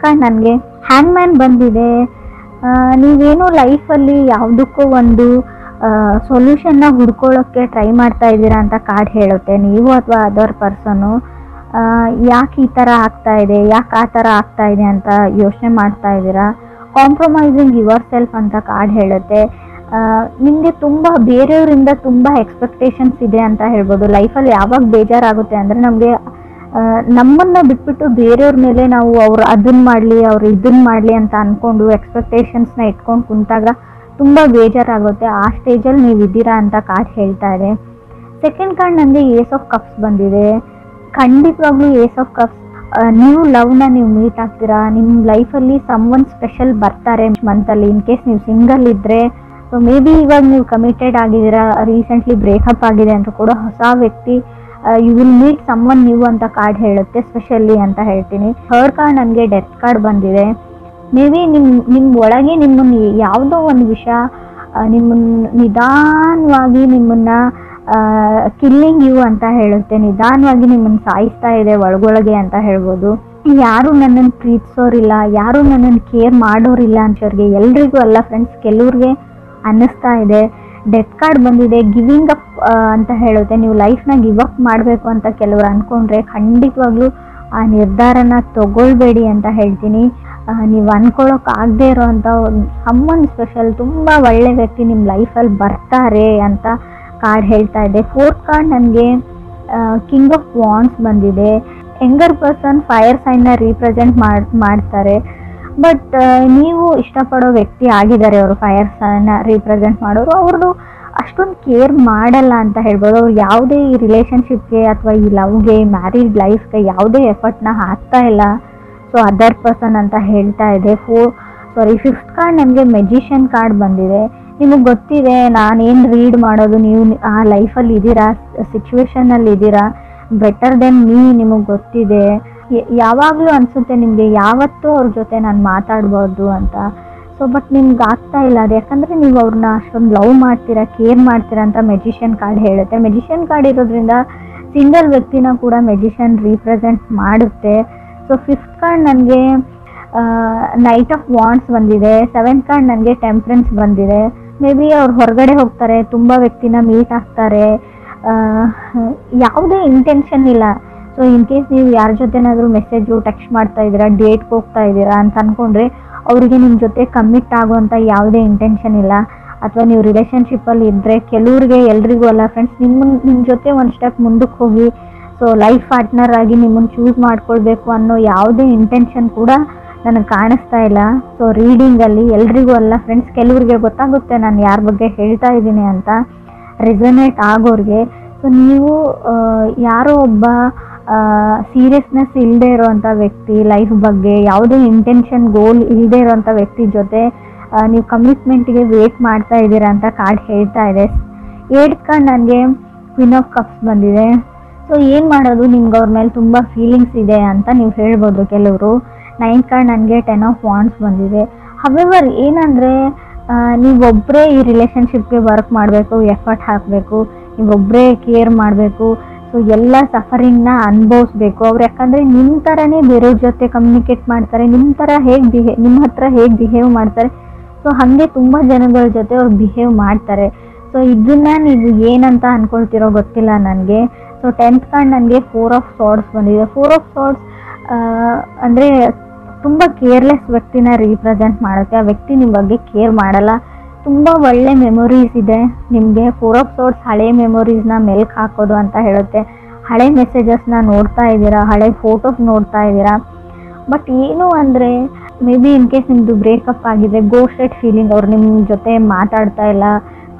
Card ನನಗೆ ಹ್ಯಾಂಗ್ಮ್ಯಾನ್ ಬಂದಿದೆ. ನೀವೇನು ಲೈಫಲ್ಲಿ ಯಾವುದಕ್ಕೂ ಒಂದು ಸೊಲ್ಯೂಷನ್ನ ಹುಡ್ಕೊಳ್ಳೋಕ್ಕೆ ಟ್ರೈ ಮಾಡ್ತಾ ಇದ್ದೀರಾ ಅಂತ ಕಾರ್ಡ್ ಹೇಳುತ್ತೆ. ನೀವು ಅಥವಾ ಅದರ್ ಪರ್ಸನು ಯಾಕೆ ಈ ಥರ ಆಗ್ತಾ ಇದೆ, ಯಾಕೆ ಆ ಥರ ಆಗ್ತಾ ಇದೆ ಅಂತ ಯೋಚನೆ ಮಾಡ್ತಾ ಇದ್ದೀರಾ. ಕಾಂಪ್ರಮೈಸಿಂಗ್ ಯುವರ್ ಸೆಲ್ಫ್ ಅಂತ ಕಾರ್ಡ್ ಹೇಳುತ್ತೆ. ನಿಮಗೆ ತುಂಬ ಬೇರೆಯವರಿಂದ ತುಂಬ ಎಕ್ಸ್ಪೆಕ್ಟೇಷನ್ಸ್ ಇದೆ ಅಂತ ಹೇಳ್ಬೋದು. ಲೈಫಲ್ಲಿ ಯಾವಾಗ ಬೇಜಾರಾಗುತ್ತೆ ಅಂದರೆ ನಮಗೆ ನಮ್ಮನ್ನು ಬಿಟ್ಬಿಟ್ಟು ಬೇರೆಯವ್ರ ಮೇಲೆ ನಾವು ಅವ್ರು ಅದನ್ನು ಮಾಡಲಿ ಅವ್ರು ಇದನ್ನು ಮಾಡಲಿ ಅಂತ ಅಂದ್ಕೊಂಡು ಎಕ್ಸ್ಪೆಕ್ಟೇಷನ್ಸ್ನ ಇಟ್ಕೊಂಡು ಕುಂತಾಗ ತುಂಬ ಬೇಜಾರಾಗುತ್ತೆ. ಆ ಸ್ಟೇಜಲ್ಲಿ ನೀವು ಇದ್ದೀರಾ ಅಂತ ಕಾರ್ಡ್ ಹೇಳ್ತಾ ಇದೆ. ಸೆಕೆಂಡ್ ಕಾರ್ಡ್ ನನಗೆ ಏಸ್ ಆಫ್ ಕಪ್ಸ್ ಬಂದಿದೆ. ಖಂಡಿತವಾಗ್ಲೂ ಏಸ್ ಆಫ್ ಕಪ್ಸ್ ನೀವು ಲವ್ನ ನೀವು ಮೀಟ್ ಆಗ್ತೀರಾ. ನಿಮ್ಮ ಲೈಫಲ್ಲಿ ಸಮ್ವನ್ ಸ್ಪೆಷಲ್ ಬರ್ತಾರೆ ಮಂತಲ್ಲಿ. ಇನ್ ಕೇಸ್ ನೀವು ಸಿಂಗಲ್ ಇದ್ದರೆ ಸೊ ಮೇ ಬಿ ಇವಾಗ ನೀವು ಕಮಿಟೆಡ್ ಆಗಿದ್ದೀರಾ, ರೀಸೆಂಟ್ಲಿ ಬ್ರೇಕಪ್ ಆಗಿದೆ ಅಂತ ಕೂಡ ಹೊಸ ವ್ಯಕ್ತಿ you will meet someone new ಅಂತ ಕಾರ್ಡ್ ಹೇಳುತ್ತೆ ಸ್ಪೆಷಲಿ ಅಂತ ಹೇಳ್ತೀನಿ. ಥರ್ಡ್ ಕಾರ್ಡ್ ನನಗೆ ಡೆತ್ ಕಾರ್ಡ್ ಬಂದಿದೆ. ಮೇ ಬಿ ನಿಮ್ಮ ಒಳಗೆ ನಿಮ್ಮನ್ನು ಯಾವುದೋ ಒಂದು ವಿಷಯ ನಿಮ್ಮನ್ನು ನಿಧಾನವಾಗಿ ನಿಮ್ಮನ್ನು ಕಿಲ್ಲಿಂಗ್ ಯು ಅಂತ ಹೇಳುತ್ತೆ. ನಿಧಾನವಾಗಿ ನಿಮ್ಮನ್ನು ಸಾಯಿಸ್ತಾ ಇದೆ ಒಳಗೊಳಗೆ ಅಂತ ಹೇಳ್ಬೋದು. ಯಾರು ನನ್ನನ್ನು ಪ್ರೀತಿಸೋರಿಲ್ಲ, ಯಾರು ನನ್ನನ್ನು ಕೇರ್ ಮಾಡೋರಿಲ್ಲ ಅಂತವ್ರಿಗೆ ಎಲ್ರಿಗೂ ಅಲ್ಲ ಫ್ರೆಂಡ್ಸ್, ಕೆಲವ್ರಿಗೆ ಅನ್ನಿಸ್ತಾ ಇದೆ. ಡೆತ್ ಕಾರ್ಡ್ ಬಂದಿದೆ. ಗಿವಿಂಗ್ ಅಪ್ ಅಂತ ಹೇಳುತ್ತೆ. ನೀವು ಲೈಫ್ನ ಗಿವ್ ಅಪ್ ಮಾಡಬೇಕು ಅಂತ ಕೆಲವರು ಅಂದ್ಕೊಂಡ್ರೆ ಖಂಡಿತವಾಗ್ಲೂ ಆ ನಿರ್ಧಾರನ ತಗೊಳ್ಬೇಡಿ ಅಂತ ಹೇಳ್ತೀನಿ. ನೀವು ಅಂದ್ಕೊಳ್ಳೋಕ್ಕಾಗದೇ ಇರೋವಂಥ ಸಮ್ಮನ್ ಸ್ಪೆಷಲ್ ತುಂಬ ಒಳ್ಳೆ ವ್ಯಕ್ತಿ ನಿಮ್ಮ ಲೈಫಲ್ಲಿ ಬರ್ತಾರೆ ಅಂತ ಕಾರ್ಡ್ ಹೇಳ್ತಾ ಇದೆ. ಫೋರ್ತ್ ಕಾರ್ಡ್ ನನಗೆ ಕಿಂಗ್ ಆಫ್ ವಾಂಡ್ಸ್ ಬಂದಿದೆ. ಯಂಗರ್ ಪರ್ಸನ್ ಫೈರ್ ಸೈನ್ನ ರೀಪ್ರೆಸೆಂಟ್ ಮಾಡ್ತಾರೆ. ಬಟ್ ನೀವು ಇಷ್ಟಪಡೋ ವ್ಯಕ್ತಿ ಆಗಿದ್ದಾರೆ ಅವರು ಫೈರ್ ಸೈನ್ನ ರೀಪ್ರೆಸೆಂಟ್ ಮಾಡೋರು. ಅವ್ರದ್ದು ಅಷ್ಟೊಂದು ಕೇರ್ ಮಾಡಲ್ಲ ಅಂತ ಹೇಳ್ಬೋದು. ಅವ್ರು ಯಾವುದೇ ಈ ರಿಲೇಷನ್ಶಿಪ್ಗೆ ಅಥವಾ ಈ ಲವ್ಗೆ ಮ್ಯಾರಿಡ್ ಲೈಫ್ಗೆ ಯಾವುದೇ ಎಫರ್ಟ್ನ ಹಾಕ್ತಾ ಇಲ್ಲ. ಸೊ ಅದರ್ ಪರ್ಸನ್ ಅಂತ ಹೇಳ್ತಾ ಇದೆ. ಫಿಫ್ತ್ ಕಾರ್ಡ್ ನನಗೆ ಮೆಜಿಷಿಯನ್ ಕಾರ್ಡ್ ಬಂದಿದೆ. ನಿಮಗೆ ಗೊತ್ತಿದೆ ನಾನೇನು ರೀಡ್ ಮಾಡೋದು, ನೀವು ಆ ಲೈಫಲ್ಲಿ ಇದ್ದೀರಾ, ಸಿಚುವೇಶನಲ್ಲಿ ಇದ್ದೀರಾ, ಬೆಟರ್ ದೆನ್ ಮೀ ನಿಮಗೆ ಗೊತ್ತಿದೆ. ಯಾವಾಗಲೂ ಅನಿಸುತ್ತೆ ನಿಮಗೆ ಯಾವತ್ತೂ ಅವ್ರ ಜೊತೆ ನಾನು ಮಾತಾಡ್ಬೋದು ಅಂತ. ಸೊ ಬಟ್ ನಿಮ್ಗೆ ಆಗ್ತಾ ಇಲ್ಲ ಅದು, ಯಾಕಂದರೆ ನೀವು ಅವ್ರನ್ನ ಅಷ್ಟೊಂದು ಲವ್ ಮಾಡ್ತೀರಾ, ಕೇರ್ ಮಾಡ್ತೀರಾ ಅಂತ ಮೆಜಿಷಿಯನ್ ಕಾರ್ಡ್ ಹೇಳುತ್ತೆ. ಮೆಜಿಷಿಯನ್ ಕಾರ್ಡ್ ಇರೋದ್ರಿಂದ ಸಿಂಗಲ್ ವ್ಯಕ್ತಿನ ಕೂಡ ಮೆಜಿಷಿಯನ್ ರೀಪ್ರೆಸೆಂಟ್ ಮಾಡುತ್ತೆ. ಸೊ ಫಿಫ್ತ್ ಕಾರ್ಡ್ ನನಗೆ ನೈಟ್ ಆಫ್ ವಾಂಡ್ಸ್ ಬಂದಿದೆ. ಸೆವೆಂತ್ ಕಾರ್ಡ್ ನನಗೆ ಟೆಂಪ್ರೆನ್ಸ್ ಬಂದಿದೆ. ಮೇ ಬಿ ಅವ್ರು ಹೊರಗಡೆ ಹೋಗ್ತಾರೆ, ತುಂಬ ವ್ಯಕ್ತಿನ ಮೀಟ್ ಆಗ್ತಾರೆ, ಯಾವುದೇ ಇಂಟೆನ್ಷನ್ ಇಲ್ಲ. ಸೊ ಇನ್ ಕೇಸ್ ನೀವು ಯಾರ ಜೊತೆನಾದರೂ ಮೆಸೇಜು ಟೆಕ್ಸ್ಟ್ ಮಾಡ್ತಾ ಇದ್ದೀರಾ, ಡೇಟ್ಗೆ ಹೋಗ್ತಾ ಇದ್ದೀರಾ ಅಂತ ಅಂದ್ಕೊಂಡ್ರೆ ಅವರಿಗೆ ನಿಮ್ಮ ಜೊತೆ ಕಮಿಟ್ ಆಗುವಂಥ ಯಾವುದೇ ಇಂಟೆನ್ಷನ್ ಇಲ್ಲ. ಅಥವಾ ನೀವು ರಿಲೇಷನ್ಶಿಪ್ಪಲ್ಲಿ ಇದ್ದರೆ ಕೆಲವ್ರಿಗೆ ಎಲ್ರಿಗೂ ಅಲ್ಲ ಫ್ರೆಂಡ್ಸ್, ನಿಮ್ಮ ಜೊತೆ ಒಂದು ಸ್ಟೆಪ್ ಮುಂದಕ್ಕೆ ಹೋಗಿ ಸೊ ಲೈಫ್ ಪಾರ್ಟ್ನರ್ ಆಗಿ ನಿಮ್ಮನ್ನು ಚೂಸ್ ಮಾಡ್ಕೊಳ್ಬೇಕು ಅನ್ನೋ ಯಾವುದೇ ಇಂಟೆನ್ಷನ್ ಕೂಡ ನನಗೆ ಕಾಣಿಸ್ತಾ ಇಲ್ಲ. ಸೊ ರೀಡಿಂಗಲ್ಲಿ ಎಲ್ರಿಗೂ ಅಲ್ಲ ಫ್ರೆಂಡ್ಸ್, ಕೆಲವ್ರಿಗೆ ಗೊತ್ತಾಗುತ್ತೆ ನಾನು ಯಾರ ಬಗ್ಗೆ ಹೇಳ್ತಾ ಇದ್ದೀನಿ ಅಂತ, ರೆಸೊನೇಟ್ ಆಗೋರಿಗೆ. ಸೊ ನೀವು ಯಾರೋ ಒಬ್ಬ ಸೀರಿಯಸ್ನೆಸ್ ಇಲ್ಲದೆ ಇರೋವಂಥ ವ್ಯಕ್ತಿ, ಲೈಫ್ ಬಗ್ಗೆ ಯಾವುದೇ ಇಂಟೆನ್ಷನ್ ಗೋಲ್ ಇಲ್ಲದೆ ಇರೋವಂಥ ವ್ಯಕ್ತಿ ಜೊತೆ ನೀವು ಕಮಿಟ್ಮೆಂಟ್ಗೆ ವೇಟ್ ಮಾಡ್ತಾ ಇದ್ದೀರಾ ಅಂತ ಕಾರ್ಡ್ ಹೇಳ್ತಾ ಇದೆ. 8th ಕಾರ್ಡ್ ನನಗೆ ಕ್ವೀನ್ ಆಫ್ ಕಪ್ಸ್ ಬಂದಿದೆ. ಸೊ ಏನು ಮಾಡೋದು, ನಿಮ್ಗೆ ಅವ್ರ ಮೇಲೆ ತುಂಬ ಫೀಲಿಂಗ್ಸ್ ಇದೆ ಅಂತ ನೀವು ಹೇಳ್ಬೋದು ಕೆಲವರು. 9th ಕಾರ್ಡ್ ನನಗೆ 10 ಆಫ್ ವಾಂಡ್ಸ್ ಬಂದಿದೆ. ಹವೆವರ್ ಏನಂದರೆ ನೀವೊಬ್ಬರೇ ಈ ರಿಲೇಷನ್ಶಿಪ್ಗೆ ವರ್ಕ್ ಮಾಡಬೇಕು, ಎಫರ್ಟ್ ಹಾಕಬೇಕು, ನೀವೊಬ್ಬರೇ ಕೇರ್ ಮಾಡಬೇಕು. ಸೊ ಎಲ್ಲ ಸಫರಿಂಗ್ನ ಅನುಭವಿಸ್ಬೇಕು ಅವ್ರು, ಯಾಕಂದರೆ ನಿಮ್ಮ ಥರನೇ ಬೇರೆಯವ್ರ ಜೊತೆ ಕಮ್ಯುನಿಕೇಟ್ ಮಾಡ್ತಾರೆ, ನಿಮ್ಮ ಹತ್ರ ಹೇಗೆ ಬಿಹೇವ್ ಮಾಡ್ತಾರೆ, ಸೊ ಹಾಗೆ ತುಂಬ ಜನಗಳ ಜೊತೆ ಅವ್ರು ಬಿಹೇವ್ ಮಾಡ್ತಾರೆ. ಸೊ ಇದನ್ನು ನೀವು ಏನಂತ ಅಂದ್ಕೊಳ್ತಿರೋ ಗೊತ್ತಿಲ್ಲ ನನಗೆ. ಸೊ 10th ಕಾರ್ಡ್ ನನಗೆ 4 ಆಫ್ ಸಾರ್ಡ್ಸ್ ಬಂದಿದೆ. 4 ಆಫ್ ಸಾರ್ಡ್ಸ್ ಅಂದರೆ ತುಂಬ ಕೇರ್ಲೆಸ್ ವ್ಯಕ್ತಿನ ರೀಪ್ರೆಸೆಂಟ್ ಮಾಡುತ್ತೆ. ಆ ವ್ಯಕ್ತಿ ನಿಮ್ಮ ಬಗ್ಗೆ ಕೇರ್ ಮಾಡಲ್ಲ. ತುಂಬ ಒಳ್ಳೆ ಮೆಮೊರೀಸ್ ಇದೆ ನಿಮಗೆ. 4 ಆಫ್ ಸಾರ್ಡ್ಸ್ ಹಳೆ ಮೆಮೊರೀಸ್ನ ಮೆಲ್ಕ್ ಹಾಕೋದು ಅಂತ ಹೇಳುತ್ತೆ. ಹಳೆ ಮೆಸೇಜಸ್ನ ನೋಡ್ತಾ ಇದ್ದೀರಾ, ಹಳೆ ಫೋಟೋಸ್ ನೋಡ್ತಾ ಇದ್ದೀರಾ. ಬಟ್ ಏನು ಅಂದರೆ ಮೇ ಬಿ ಇನ್ ಕೇಸ್ ನಿಮ್ಮದು ಬ್ರೇಕಪ್ ಆಗಿದೆ, ಗೋಸ್ಟೆಡ್ ಫೀಲಿಂಗ್, ಅವ್ರು ನಿಮ್ಮ ಜೊತೆ ಮಾತಾಡ್ತಾ ಇಲ್ಲ,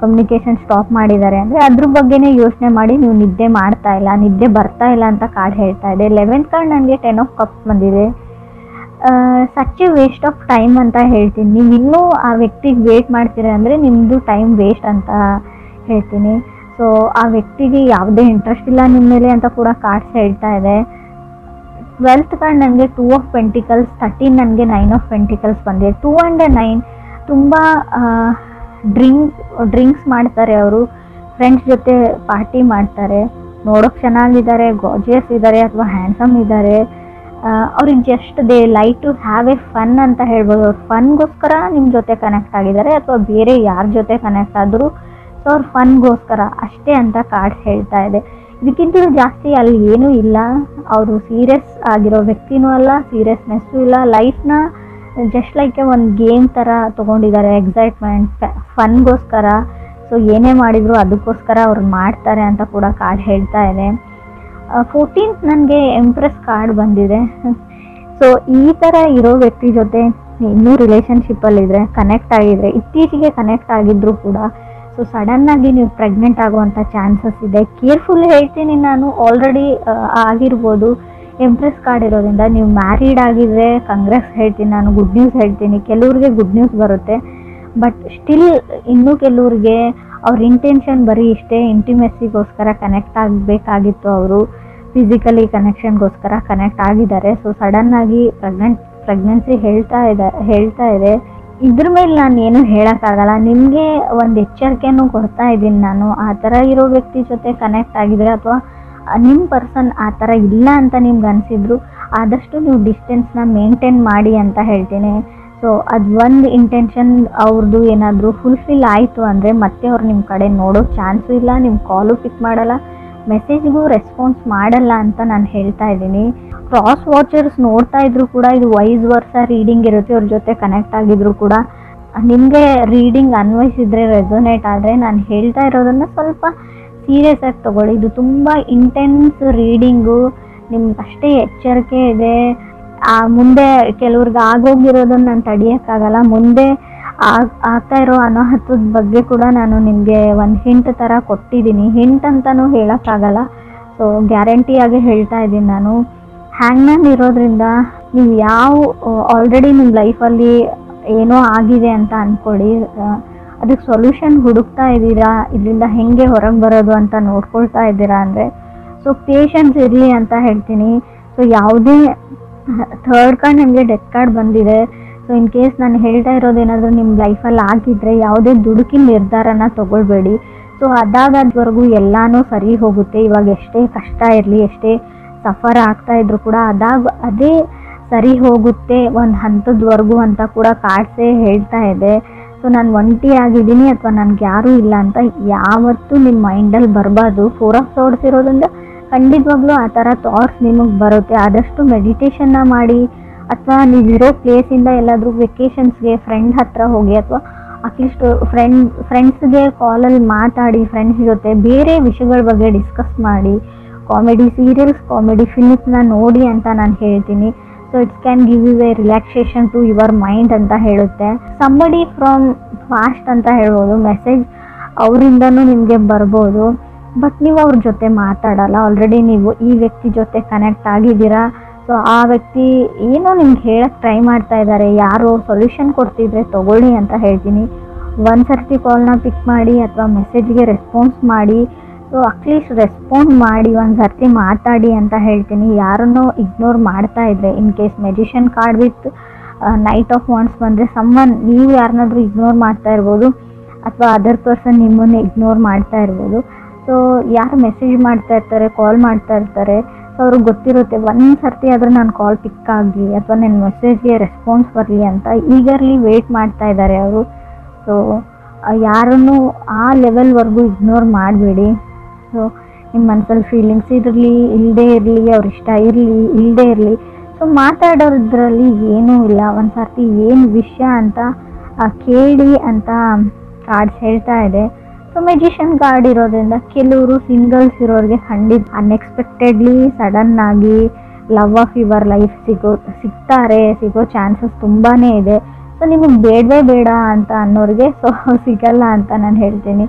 ಕಮ್ಯುನಿಕೇಷನ್ ಸ್ಟಾಪ್ ಮಾಡಿದ್ದಾರೆ ಅಂದರೆ ಅದ್ರ ಬಗ್ಗೆನೇ ಯೋಚನೆ ಮಾಡಿ ನೀವು ನಿದ್ದೆ ಮಾಡ್ತಾ ಇಲ್ಲ, ನಿದ್ದೆ ಬರ್ತಾ ಇಲ್ಲ ಅಂತ ಕಾರ್ಡ್ ಹೇಳ್ತಾ ಇದೆ. 11th ಕಾರ್ಡ್ ನನಗೆ 10 ಆಫ್ ಕಪ್ಸ್ ಬಂದಿದೆ. Such A waste of time ಅಂತ ಹೇಳ್ತೀನಿ. ನೀವು ಇನ್ನೂ ಆ ವ್ಯಕ್ತಿಗೆ ವೇಟ್ ಮಾಡ್ತೀರ ಅಂದರೆ ನಿಮ್ಮದು ಟೈಮ್ ವೇಸ್ಟ್ ಅಂತ ಹೇಳ್ತೀನಿ. ಸೊ ಆ ವ್ಯಕ್ತಿಗೆ ಯಾವುದೇ ಇಂಟ್ರೆಸ್ಟ್ ಇಲ್ಲ ನಿಮ್ಮ ಮೇಲೆ ಅಂತ ಕೂಡ ಕಾರ್ಡ್ಸ್ ಹೇಳ್ತಾ ಇದೆ. 12th ಕಾರ್ಡ್ ನನಗೆ 2 ಆಫ್ ಪೆಂಟಿಕಲ್ಸ್, 13 ನನಗೆ 9 ಆಫ್ ಪೆಂಟಿಕಲ್ಸ್ ಬಂದಿದೆ. 2 and 9 ತುಂಬ ಡ್ರಿಂಕ್ಸ್ ಮಾಡ್ತಾರೆ ಅವರು, ಫ್ರೆಂಡ್ಸ್ ಜೊತೆ ಪಾರ್ಟಿ ಮಾಡ್ತಾರೆ, ನೋಡೋಕ್ಕೆ ಚೆನ್ನಾಗಿದ್ದಾರೆ, ಗಾರ್ಜಿಯಸ್ ಇದ್ದಾರೆ ಅಥವಾ ಹ್ಯಾಂಡ್ಸಮ್ ಇದ್ದಾರೆ, ಅವ್ರಿಗೆ just they like to have a fun ಅಂತ ಹೇಳ್ಬೋದು. ಅವ್ರು ಫನ್ಗೋಸ್ಕರ ನಿಮ್ಮ ಜೊತೆ ಕನೆಕ್ಟ್ ಆಗಿದ್ದಾರೆ, ಅಥವಾ ಬೇರೆ ಯಾರ ಜೊತೆ ಕನೆಕ್ಟ್ ಆದರೂ ಸೊ ಅವ್ರು ಫನ್ಗೋಸ್ಕರ ಅಷ್ಟೇ ಅಂತ ಕಾರ್ಡ್ಸ್ ಹೇಳ್ತಾ ಇದೆ. ಇದಕ್ಕಿಂತಲೂ ಜಾಸ್ತಿ ಅಲ್ಲಿ ಏನೂ ಇಲ್ಲ. ಅವರು ಸೀರಿಯಸ್ ಆಗಿರೋ ವ್ಯಕ್ತಿನೂ ಅಲ್ಲ, ಸೀರಿಯಸ್ನೆಸ್ಸು ಇಲ್ಲ. ಲೈಫ್ನ ಜಸ್ಟ್ ಲೈಕ್ ಒಂದು ಗೇಮ್ ಥರ ತೊಗೊಂಡಿದ್ದಾರೆ, ಎಕ್ಸೈಟ್ಮೆಂಟ್ ಫನ್ಗೋಸ್ಕರ. ಸೊ ಏನೇ ಮಾಡಿದ್ರು ಅದಕ್ಕೋಸ್ಕರ ಅವ್ರು ಮಾಡ್ತಾರೆ ಅಂತ ಕೂಡ ಕಾರ್ಡ್ ಹೇಳ್ತಾ ಇದೆ. 14th ನನಗೆ ಎಂಪ್ರೆಸ್ ಕಾರ್ಡ್ ಬಂದಿದೆ. ಸೊ ಈ ಥರ ಇರೋ ವ್ಯಕ್ತಿ ಜೊತೆ ಇನ್ನೂ ರಿಲೇಷನ್ಶಿಪ್ಪಲ್ಲಿದ್ದರೆ, ಕನೆಕ್ಟ್ ಆಗಿದ್ರೆ, ಇತ್ತೀಚೆಗೆ ಕನೆಕ್ಟ್ ಆಗಿದ್ದರೂ ಕೂಡ ಸೊ ಸಡನ್ನಾಗಿ ನೀವು ಪ್ರೆಗ್ನೆಂಟ್ ಆಗುವಂಥ ಚಾನ್ಸಸ್ ಇದೆ. ಕೇರ್ಫುಲ್ ಹೇಳ್ತೀನಿ ನಾನು, ಆಲ್ರೆಡಿ ಆಗಿರ್ಬೋದು. ಎಂಪ್ರೆಸ್ ಕಾರ್ಡ್ ಇರೋದ್ರಿಂದ ನೀವು ಮ್ಯಾರಿಡ್ ಆಗಿದ್ರೆ ಕಂಗ್ರೆಸ್ ಹೇಳ್ತೀನಿ ನಾನು, ಗುಡ್ ನ್ಯೂಸ್ ಹೇಳ್ತೀನಿ. ಕೆಲವ್ರಿಗೆ ಗುಡ್ ನ್ಯೂಸ್ ಬರುತ್ತೆ, ಬಟ್ ಸ್ಟಿಲ್ ಇನ್ನೂ ಕೆಲವ್ರಿಗೆ ಅವ್ರ ಇಂಟೆನ್ಷನ್ ಬರೀ ಇಷ್ಟೇ, ಇಂಟಿಮೆಸಿಗೋಸ್ಕರ ಕನೆಕ್ಟ್ ಆಗಬೇಕಾಗಿತ್ತು. ಅವರು ಫಿಸಿಕಲಿ ಕನೆಕ್ಷನ್ಗೋಸ್ಕರ ಕನೆಕ್ಟ್ ಆಗಿದ್ದಾರೆ. ಸೊ ಸಡನ್ನಾಗಿ ಪ್ರೆಗ್ನೆನ್ಸಿ ಹೇಳ್ತಾ ಇದೆ. ಇದ್ರ ಮೇಲೆ ನಾನು ಏನು ಹೇಳೋಕ್ಕಾಗಲ್ಲ. ನಿಮಗೆ ಒಂದು ಎಚ್ಚರಿಕೆನೂ ಕೊಡ್ತಾ ಇದ್ದೀನಿ ನಾನು. ಆ ಥರ ಇರೋ ವ್ಯಕ್ತಿ ಜೊತೆ ಕನೆಕ್ಟ್ ಆಗಿದ್ರೆ, ಅಥವಾ ನಿಮ್ಮ ಪರ್ಸನ್ ಆ ಥರ ಇಲ್ಲ ಅಂತ ನಿಮ್ಗೆ ಅನಿಸಿದ್ರು, ಆದಷ್ಟು ನೀವು ಡಿಸ್ಟೆನ್ಸ್ನ ಮೇಂಟೈನ್ ಮಾಡಿ ಅಂತ ಹೇಳ್ತೀನಿ. ಸೊ ಅದು ಒಂದು ಇಂಟೆನ್ಷನ್ ಅವ್ರದ್ದು ಏನಾದರೂ ಫುಲ್ಫಿಲ್ ಆಯಿತು ಅಂದರೆ ಮತ್ತೆ ಅವ್ರು ನಿಮ್ಮ ಕಡೆ ನೋಡೋ ಚಾನ್ಸು ಇಲ್ಲ, ನಿಮ್ಮ ಕಾಲು ಪಿಕ್ ಮಾಡಲ್ಲ, ಮೆಸೇಜ್ಗೂ ರೆಸ್ಪಾನ್ಸ್ ಮಾಡಲ್ಲ ಅಂತ ನಾನು ಹೇಳ್ತಾ ಇದ್ದೀನಿ. ಕ್ರಾಸ್ ವಾಚರ್ಸ್ ನೋಡ್ತಾ ಇದ್ರು ಕೂಡ ಇದು ವೈಸ್ ವರ್ಸ ರೀಡಿಂಗ್ ಇರುತ್ತೆ. ಅವ್ರ ಜೊತೆ ಕನೆಕ್ಟ್ ಆಗಿದ್ರು ಕೂಡ ನಿಮಗೆ ರೀಡಿಂಗ್ ಅನ್ವಯಿಸಿದ್ರೆ, ರೆಸೊನೇಟ್ ಆದರೆ, ನಾನು ಹೇಳ್ತಾ ಇರೋದನ್ನು ಸ್ವಲ್ಪ ಸೀರಿಯಸ್ ಆಗಿ ತೊಗೊಳ್ಳಿ. ಇದು ತುಂಬ ಇಂಟೆನ್ಸ್ ರೀಡಿಂಗು, ನಿಮ್ಗೆ ಅಷ್ಟೇ ಎಚ್ಚರಿಕೆ ಇದೆ. ಮುಂದೆ ಕೆಲವ್ರಿಗೆ ಆಗೋಗಿರೋದನ್ನು ನಾನು ತಡೆಯೋಕ್ಕಾಗಲ್ಲ. ಮುಂದೆ ಆಗ್ತಾ ಇರೋ ಅನಾಹುತದ ಬಗ್ಗೆ ಕೂಡ ನಾನು ನಿಮಗೆ ಒಂದು ಹಿಂಟ್ ಥರ ಕೊಟ್ಟಿದ್ದೀನಿ. ಹಿಂಟ್ ಅಂತಲೂ ಹೇಳೋಕ್ಕಾಗಲ್ಲ, ಸೊ ಗ್ಯಾರಂಟಿಯಾಗಿ ಹೇಳ್ತಾ ಇದ್ದೀನಿ ನಾನು. ಹ್ಯಾಂಗ್ಮ್ಯಾನ್ ಇರೋದ್ರಿಂದ ನೀವು ಆಲ್ರೆಡಿ ನಿಮ್ಮ ಲೈಫಲ್ಲಿ ಏನೋ ಆಗಿದೆ ಅಂತ ಅಂದ್ಕೊಳ್ಳಿ, ಅದಕ್ಕೆ ಸೊಲ್ಯೂಷನ್ ಹುಡುಕ್ತಾ ಇದ್ದೀರಾ, ಇದರಿಂದ ಹೆಂಗೆ ಹೊರಗೆ ಬರೋದು ಅಂತ ನೋಡ್ಕೊಳ್ತಾ ಇದ್ದೀರಾ ಅಂದರೆ ಸೊ ಪೇಷನ್ಸ್ ಇರಲಿ ಅಂತ ಹೇಳ್ತೀನಿ. ಸೊ ಯಾವುದೇ ಥರ್ಡ್ ಕಾರ್ಡ್ ನಿಮಗೆ ಡೆತ್ ಕಾರ್ಡ್ ಬಂದಿದೆ. ಸೊ ಇನ್ ಕೇಸ್ ನಾನು ಹೇಳ್ತಾ ಇರೋದೇನಾದರೂ ನಿಮ್ಮ ಲೈಫಲ್ಲಿ ಆಗಿದ್ದರೆ ಯಾವುದೇ ದುಡುಕಿನ ನಿರ್ಧಾರನ ತೊಗೊಳ್ಬೇಡಿ. ಸೊ ಅದಾಗದ್ವರೆಗೂ ಎಲ್ಲನೂ ಸರಿ ಹೋಗುತ್ತೆ. ಇವಾಗ ಎಷ್ಟೇ ಕಷ್ಟ ಇರಲಿ, ಎಷ್ಟೇ ಸಫರ್ ಆಗ್ತಾಯಿದ್ರು ಕೂಡ ಅದೇ ಸರಿ ಹೋಗುತ್ತೆ ಒಂದು ಹಂತದವರೆಗೂ ಅಂತ ಕೂಡ ಕಾರ್ಡ್ಸೇ ಹೇಳ್ತಾ ಇದೆ. ಸೊ ನಾನು ಒಂಟಿ ಆಗಿದ್ದೀನಿ ಅಥವಾ ನನಗೆ ಯಾರೂ ಇಲ್ಲ ಅಂತ ಯಾವತ್ತೂ ನಿಮ್ಮ ಮೈಂಡಲ್ಲಿ ಬರಬಾರ್ದು. 4 ಆಫ್ ಸೋರ್ಡ್ಸ್ ಇರೋದ್ರಿಂದ ಖಂಡಿತವಾಗ್ಲೂ ಆ ಥರ ಥಾಟ್ಸ್ ನಿಮಗೆ ಬರುತ್ತೆ. ಆದಷ್ಟು ಮೆಡಿಟೇಷನ್ನ ಮಾಡಿ, ಅಥವಾ ನೀವಿರೋ ಪ್ಲೇಸಿಂದ ಎಲ್ಲಾದರೂ ವೆಕೇಷನ್ಸ್ಗೆ ಫ್ರೆಂಡ್ ಹತ್ರ ಹೋಗಿ, ಅಥವಾ ಅಟ್ಲೀಸ್ಟ್ ಫ್ರೆಂಡ್ಸ್ಗೆ ಕಾಲಲ್ಲಿ ಮಾತಾಡಿ, ಫ್ರೆಂಡ್ಸ್ ಜೊತೆ ಬೇರೆ ವಿಷಯಗಳ ಬಗ್ಗೆ ಡಿಸ್ಕಸ್ ಮಾಡಿ, ಕಾಮಿಡಿ ಸೀರಿಯಲ್ಸ್, ಕಾಮಿಡಿ ಫಿಲ್ಮ್ಸ್ನ ನೋಡಿ ಅಂತ ನಾನು ಹೇಳ್ತೀನಿ. So it's can give you a relaxation to your mind ಅಂತ ಹೇಳುತ್ತೆ. ಸಂಬಡಿ ಫ್ರಮ್ ಫಾಸ್ಟ್ ಅಂತ ಹೇಳ್ಬೋದು, ಮೆಸೇಜ್ ಅವರಿಂದನೂ ನಿಮಗೆ ಬರ್ಬೋದು, ಬಟ್ ನೀವು ಅವ್ರ ಜೊತೆ ಮಾತಾಡಲ್ಲ. ಆಲ್ರೆಡಿ ನೀವು ಈ ವ್ಯಕ್ತಿ ಜೊತೆ ಕನೆಕ್ಟ್ ಆಗಿದ್ದೀರಾ. ಸೊ ಆ ವ್ಯಕ್ತಿ ಏನೋ ನಿಮ್ಗೆ ಹೇಳಕ್ಕೆ ಟ್ರೈ ಮಾಡ್ತಾ ಇದ್ದಾರೆ, ಯಾರೋ ಸೊಲ್ಯೂಷನ್ ಕೊಡ್ತಿದ್ರೆ ತೊಗೊಳ್ಳಿ ಅಂತ ಹೇಳ್ತೀನಿ. ಒಂದು ಸರ್ತಿ ಕಾಲ್ನ ಪಿಕ್ ಮಾಡಿ ಅಥವಾ ಮೆಸೇಜ್ಗೆ ರೆಸ್ಪಾನ್ಸ್ ಮಾಡಿ. ಸೊ ಅಟ್ಲೀಸ್ಟ್ ರೆಸ್ಪಾಂಡ್ ಮಾಡಿ, ಒಂದು ಸರ್ತಿ ಮಾತಾಡಿ ಅಂತ ಹೇಳ್ತೀನಿ. ಯಾರನ್ನೋ ಇಗ್ನೋರ್ ಮಾಡ್ತಾ ಇದ್ದರೆ, in case magician card with knight of wands ಬಂದರೆ ನೀವು ಯಾರನ್ನಾದ್ರೂ ಇಗ್ನೋರ್ ಮಾಡ್ತಾ ಇರ್ಬೋದು, ಅಥವಾ ಅದರ್ ಪರ್ಸನ್ ನಿಮ್ಮನ್ನು ಇಗ್ನೋರ್ ಮಾಡ್ತಾ ಇರ್ಬೋದು. ಸೊ ಯಾರು ಮೆಸೇಜ್ ಮಾಡ್ತಾ ಇರ್ತಾರೆ, ಕಾಲ್ ಮಾಡ್ತಾ ಇರ್ತಾರೆ, ಸೊ ಅವ್ರಿಗೆ ಗೊತ್ತಿರುತ್ತೆ ಒಂದು ಸರ್ತಿ ಆದರೂ ನಾನು ಕಾಲ್ ಪಿಕ್ ಆಗಲಿ ಅಥವಾ ನನ್ನ ಮೆಸೇಜ್ಗೆ ರೆಸ್ಪಾನ್ಸ್ ಬರಲಿ ಅಂತ ಈಗರ್ಲಿ ವೆಯ್ಟ್ ಮಾಡ್ತಾ ಇದ್ದಾರೆ ಅವರು. ಸೊ ಯಾರನ್ನು ಆ ಲೆವೆಲ್ವರೆಗೂ ಇಗ್ನೋರ್ ಮಾಡಬೇಡಿ. ಸೊ ನಿಮ್ಮ ಮನಸ್ಸಲ್ಲಿ ಫೀಲಿಂಗ್ಸ್ ಇರಲಿ ಇಲ್ಲದೇ ಇರಲಿ, ಅವ್ರ ಇಷ್ಟ ಇರಲಿ ಇಲ್ಲದೇ ಇರಲಿ, ಸೊ ಮಾತಾಡೋದ್ರಲ್ಲಿ ಏನೂ ಇಲ್ಲ. ಒಂದು ಸರ್ತಿ ಏನು ವಿಷಯ ಅಂತ ಕೇಳಿ ಅಂತ ಕಾರ್ಡ್ಸ್ ಹೇಳ್ತಾ ಇದೆ. ಸೊ ಮೆಜಿಷಿಯನ್ ಕಾರ್ಡ್ ಇರೋದ್ರಿಂದ ಕೆಲವರು ಸಿಂಗಲ್ಸ್ ಇರೋರಿಗೆ ಖಂಡಿತ ಅನ್ಎಕ್ಸ್ಪೆಕ್ಟೆಡ್ಲಿ ಸಡನ್ನಾಗಿ ಲವ್ ಆಫ್ ಯುವರ್ ಲೈಫ್ ಸಿಗೋ ಚಾನ್ಸಸ್ ತುಂಬಾ ಇದೆ. ಸೊ ನಿಮಗೆ ಬೇಡವೇ ಬೇಡ ಅಂತ ಅನ್ನೋರಿಗೆ ಸೊ ಸಿಗಲ್ಲ ಅಂತ ನಾನು ಹೇಳ್ತೀನಿ.